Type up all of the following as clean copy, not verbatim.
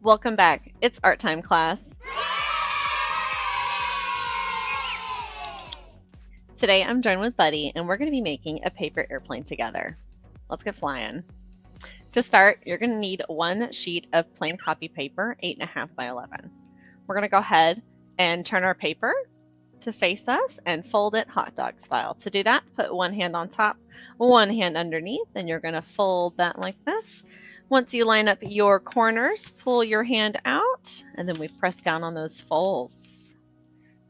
Welcome back. It's art time class. Today I'm joined with Buddy and we're going to be making a paper airplane together. Let's get flying. To start, you're going to need one sheet of plain copy paper, 8.5 by 11. We're going to go ahead and turn our paper to face us and fold it hot dog style. To do that, put one hand on top, one hand underneath, and you're going to fold that like this. Once you line up your corners, pull your hand out, and then we press down on those folds.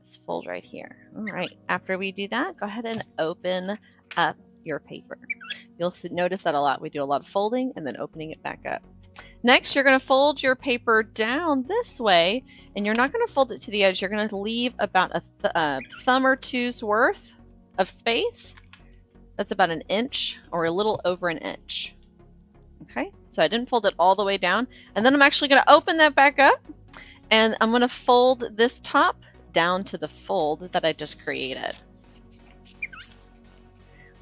This fold right here. All right, after we do that, go ahead and open up your paper. You'll notice that a lot. We do a lot of folding and then opening it back up. Next, you're going to fold your paper down this way, and you're not going to fold it to the edge. You're going to leave about a thumb or two's worth of space. That's about an inch or a little over an inch. Okay, so I didn't fold it all the way down. And then I'm actually going to open that back up, and I'm going to fold this top down to the fold that I just created.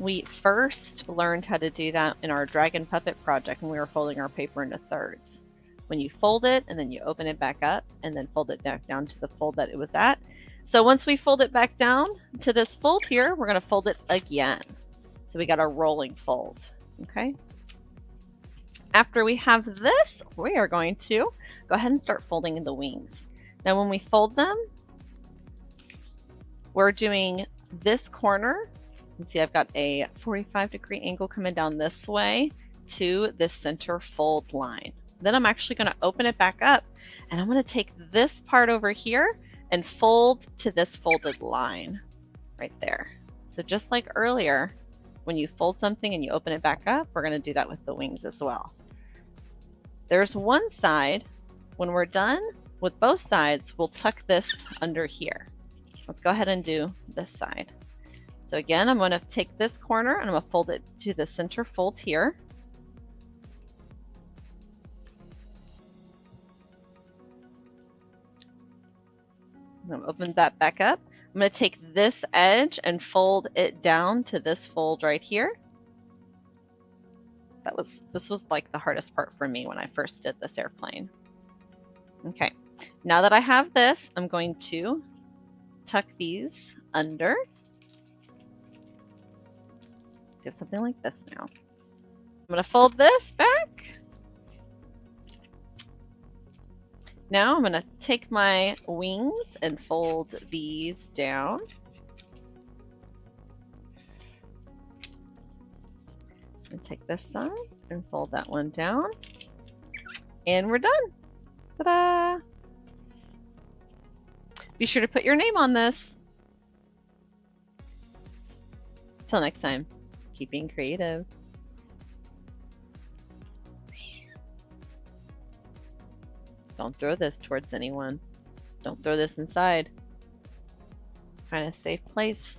We first learned how to do that in our Dragon Puppet project when we were folding our paper into thirds. When you fold it and then you open it back up and then fold it back down to the fold that it was at. So once we fold it back down to this fold here, we're going to fold it again. So we got a rolling fold, okay? After we have this, we are going to go ahead and start folding in the wings. Now when we fold them, we're doing this corner. You can see I've got a 45-degree angle coming down this way to this center fold line. Then I'm actually going to open it back up, and I'm going to take this part over here and fold to this folded line right there. So just like earlier, when you fold something and you open it back up, we're going to do that with the wings as well. There's one side. When we're done with both sides, we'll tuck this under here. Let's go ahead and do this side. So again, I'm going to take this corner and I'm going to fold it to the center fold here. I'm going to open that back up. I'm going to take this edge and fold it down to this fold right here. This was like the hardest part for me when I first did this airplane. Okay, now that I have this, I'm going to tuck these under. Let's have something like this now. I'm going to fold this back. Now I'm going to take my wings and fold these down. And take this side and fold that one down. And we're done. Ta-da! Be sure to put your name on this. Till next time, keep being creative. Don't throw this towards anyone. Don't throw this inside. Find a safe place.